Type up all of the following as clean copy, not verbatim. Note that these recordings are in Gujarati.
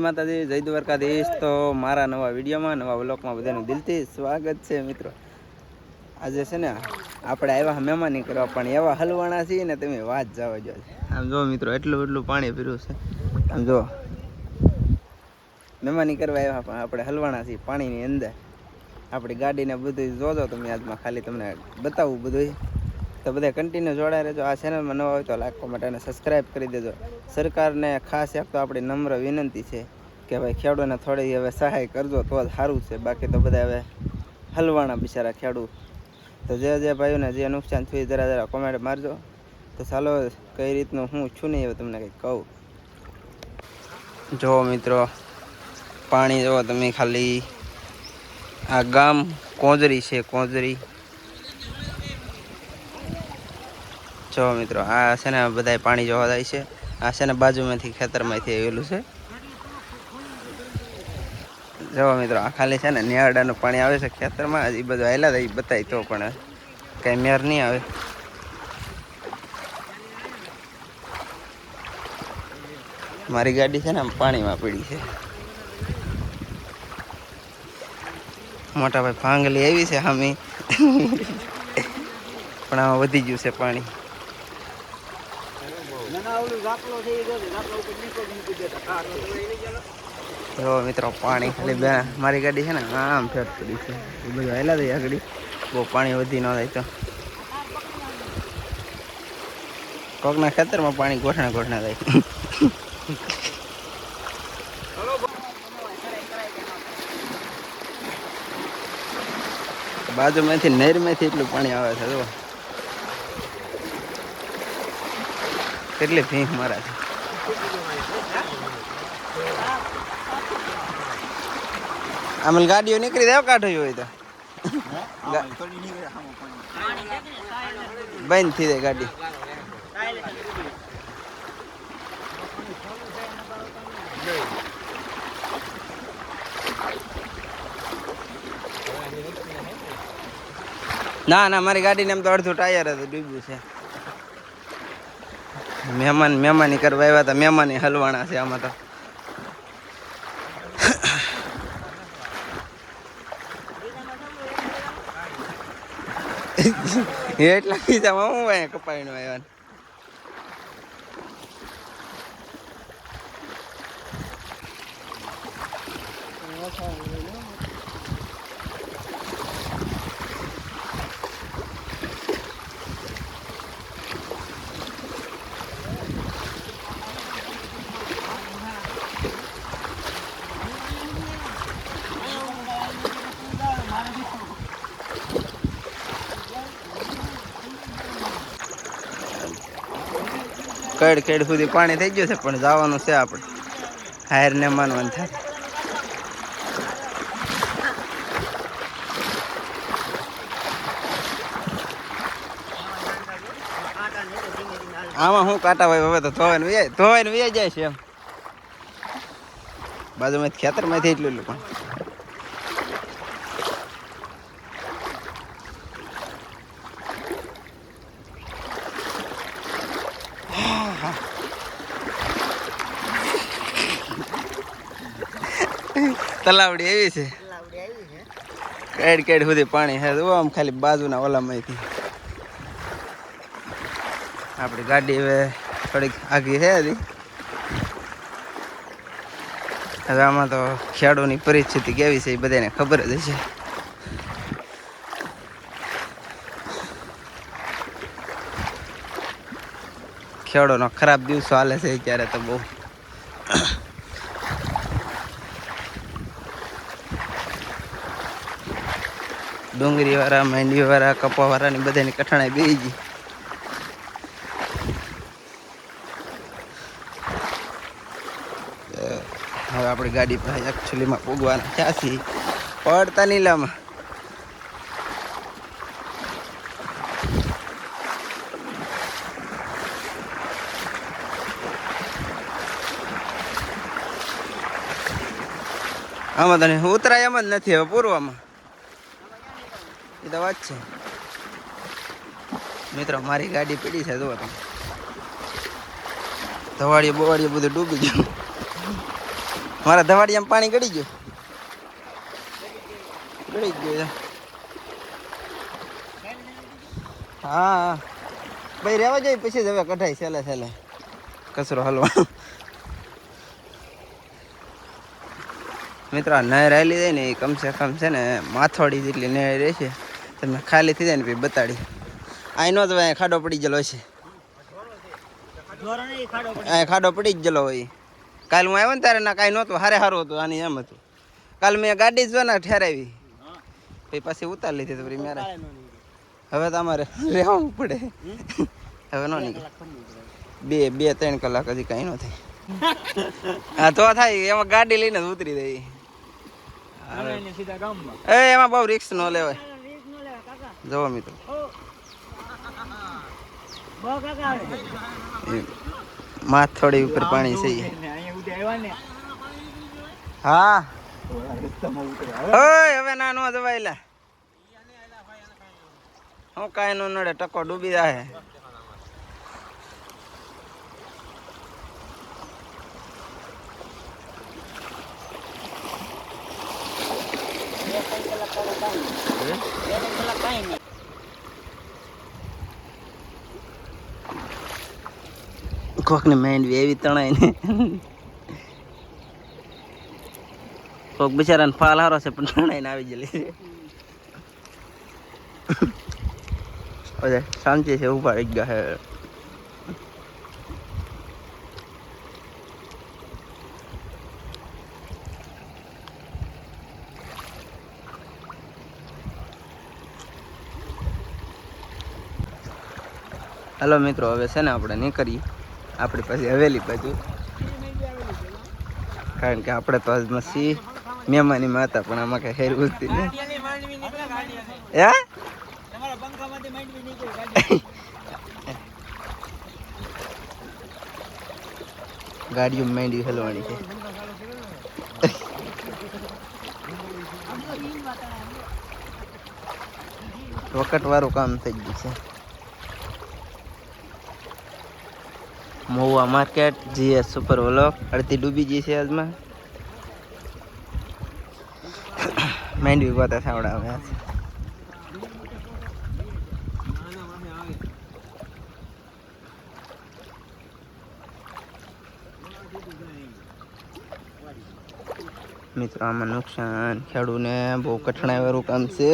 માતાજી, જય દ્વારકાધીશ। તો મારા નવા વિડીયોમાં નવા વ્લોગમાં બધાનું દિલથી સ્વાગત છે મિત્રો। આજે છે ને આપણે આવ્યા મહેમાની કરવા, પણ એવા હલવાણા છીએ ને તમે વાત જવા જો। આમ જો મિત્રો, એટલું પાણી પીર્યું છે। આમ જો મહેમાની કરવા આવ્યા, પણ આપણે હલવાણા છીએ પાણીની અંદર। આપણી ગાડીને બધું જોજો તમે, આજમાં ખાલી તમને બતાવું બધું। તો બધા કન્ટિન્યુ જોડાઈ રહેજો। આ ચેનલમાં નવા હોય તો લાઈક કોમેન્ટ અને સબસ્ક્રાઈબ કરી દેજો। સરકારને ખાસ એક તો આપણી નમ્ર વિનંતી છે કે ભાઈ ખેડૂતોને થોડી હવે સહાય કરજો તો જ સારું છે। બાકી તો બધા હવે હલવાણા બિચારા ખેડૂત। તો જે ભાઈઓને જે નુકસાન થયું જરા કોમેન્ટ મારજો। તો ચાલો કઈ રીતનું હું છું નહીં હવે તમને કંઈક કહું। જો મિત્રો, પાણી જુઓ તમે ખાલી। આ ગામ કોંજરી છે, કોંજરી। જો મિત્રો, આ છે ને બધા પાણી જોવા જાય છે। આ છે ને બાજુમાંથી ખેતરમાંથી આવેલું છે। જો મિત્રો, આ ખાલી છે ને નેરડાનું પાણી આવે છે ખેતરમાં। હજી બધું આવેલા એ બતાય તો પણ કઈ મેર નહીં આવે। મારી ગાડી છે ને આમ પાણીમાં પડી છે। મોટા ભાઈ ભાંગલી આવી છે સામે, પણ આમાં વધી ગયું છે પાણી। જો મિત્રો, પાણી ખાલી બે મારી ગાડી છે ને આમ ફેર પડી છે। એ બધું હેલા થઈ આગળ, બહુ પાણી વધી ન થાય તો કોકના ખેતરમાં પાણી ગોઠણા થાય। બાજુમાંથી નહેરમાંથી એટલું પાણી આવે છે। જો કેટલી ભીંસ મારે છે। આમાં ગાડીઓ નીકળી જાય કાઢવી હોય તો બંધ થઈ જાય ગાડી। ના મારી ગાડીને એમ તો અડધું ટાયર હતું ડૂબ્યું છે। મહેમાની કરવા આવ્યા હતા, મહેમાની હલવાણા છે આમાં તો। એટલા ખીચામાં હું ભાઈ કપાઈનું આવ્યા। કડ સુધી પાણી થઈ ગયું છે, પણ જવાનું છે આપણે। હાયર ને માનવાનું થાય। આમાં શું કાંટા હોય, હવે તો ધોવાઈને વ્યાય જાય છે એમ। બાજુમાં ખેતરમાંથી એટલું પણ તલાવડી એવી છે, કેડ સુધી પાણી છે। આમ ખાલી બાજુના ઓલામાંથી આપણી ગાડી હવે થોડીક આગી છે હજી। હવે આમાં તો ખેડૂતની પરિસ્થિતિ કેવી છે એ બધાને ખબર જ હશે। ખેડૂતનો ખરાબ દિવસો હાલે છે અત્યારે તો બહુ। ડુંગળી વાળા, માંડવી વાળા, કપા વાળાની બધાની કઠણાઈ બેસી ગઈ। હવે આપણી ગાડી પાસે એકચ્યુઅલીમાં પૂગવાના ક્યાં છીએ, પડતા નીલામાં। આમાં તને ઉતરાય એમ જ નથી હવે પૂરવામાં। એ તો વાત છે મિત્રો। મારી ગાડી પડી છે, જુઓ તમે, ધવાડીએ બવાડીએ બધું ડૂબી ગયું। મારા ધવાડિયામાં પાણી ગળી ગયું. ગળી ગયું. હા ભાઈ રહેવા જાય પછી જ હવે કઢાઈ છેલ્લે છેલ્લે કચરો હલવા. મિત્રો આ નહેર આવેલી જાય ને એ કમસે કમ છે ને માથોડી જેટલી નહેર રહેશે. તમે ખાલી થઈ જાય ને પછી બતાડી અહીં નો જ ભાઈ ખાડો પડી ગયેલો છે. ખાડો પડી જ ગયેલો હોય. કાલ હું આવ્યો ને ત્યારે ના કાંઈ નહોતું. હારે સારું હતું. આની એમ હતું. કાલ મેં ગાડી જ જો ને ઠેરાવી પછી પાછી ઉતાર લીધી તો પછી મારે હવે તો અમારે રહેવું પડે. હવે ન નીકળે 2-3 કલાક હજી કાંઈ ન થાય. હા તો થાય એમાં ગાડી લઈને જ ઉતરી જાય. એમાં બહુ રિસ્ક ન લેવાય. જવો મિત્રો માથોડી ઉપર પાણી છે. હા હવે ના નો જવાયેલા હું કાંઈ નો નડે. ટકો ડૂબી જાય. કોક ને માઇન્ડ એવી તણાય ને કોક બિચારાને ફાલ હારો છે પણ તણાઈને આવી ગયેલી છે. શાંતિ છે ઉભા રહી ગયા હે. હલો મિત્રો હવે છે ને આપણે નીકળીએ આપણી પાસે હવેલી બાજુ. કારણ કે આપણે તો આજમાં સી મહેમાની હતા પણ આમાં કઈ હેર ઉઠતી ને. ગાડીઓ માંડી હલવાની છે. વખત વાળું કામ થઈ ગયું છે. Mahuva market GS super vlog અડધી ડૂબી ગઈ છે આજમાં. માંડવી ગોતા સાવડાવે મિત્રો. આમાં નુકસાન ખેડૂને બહુ કઠણાઈ વાળું કામ છે.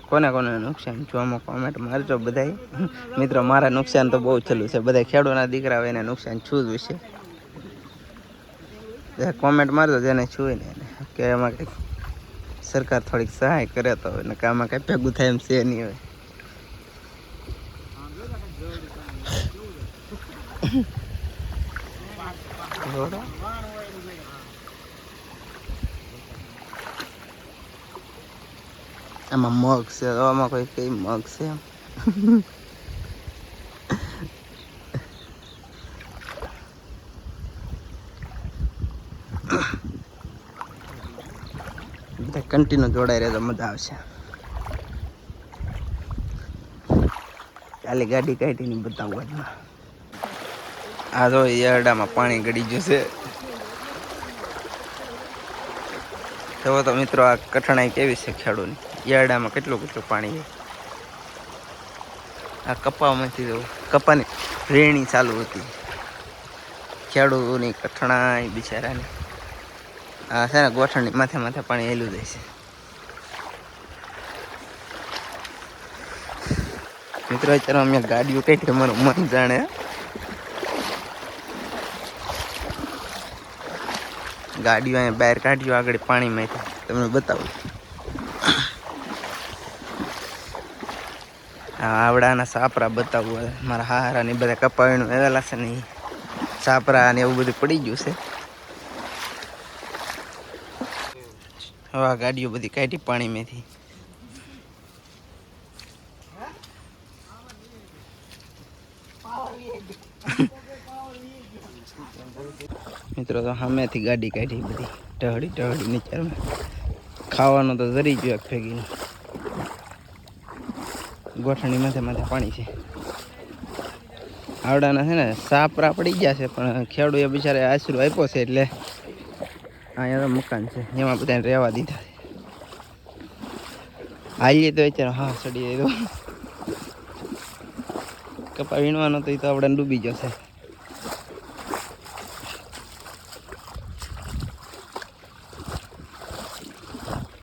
કોને કોને નુકસાન જોવામાં કોમેન્ટ મારજો બધાય. મિત્રો મારા નુકસાન તો બહુ છેલ્લું છે. બધા ખેડૂતના દીકરા હોય એને નુકસાન છું જ વિશે કોમેન્ટ મારજો જેને છું ને એને કે એમાં કંઈક સરકાર થોડીક સહાય કરે તો હોય ને કે આમાં કંઈ ભેગું થાય એમ છે નહીં હોય. આમાં મગ છે. આમાં કોઈ કઈ મગ છે કન્ટિન્યુ જોડાઈ રહે તો મજા આવશે. કાલે ગાડી કાઢીને બતાવું આજમાં. આ જો યરડામાં પાણી ગળી ગયું છે. તો તો મિત્રો આ કઠણાઈ કેવી છે ખેડૂતની. યરડામાં કેટલું પાણી છે. આ કપામાંથી તો કપાની રેણી ચાલુ હતી. ખેડૂતની કઠણાઈ બિચારાની. આ છે ને ગોઠણની માથે પાણી હેલું જાય છે. મિત્રો અત્યારે અમે ગાડીઓ કઈ મારું મન જાણે. ગાડીઓ અહીંયા બહાર કાઢ્યો આગળ પાણીમાંથી તમને બતાવું. આવડાના સાપરા બતાવું. મારા હારા ને બધા કપાવીનું આવેલા છે ને સાપરા ને એવું બધું પડી ગયું છે. હવે આ ગાડીઓ બધી કાઢી પાણીમાંથી. મિત્રો તો સામેથી ગાડી કાઢી બધી ટહડી નીચારમાં. ખાવાનું તો જરી ગયું ભેગીનું. ગોઠણી માથે પાણી છે. આવડાના છે ને સાપરા પડી ગયા છે, પણ ખેડૂએ બિચારે આશરો આપ્યો છે એટલે અહીંયા તો મકાન છે એમાં બધાને રહેવા દીધા છે. હાલીએ તો અત્યારે હા ચડી જાય તો કપા વીણવાનો તો એ તો આપણે ડૂબી જશે.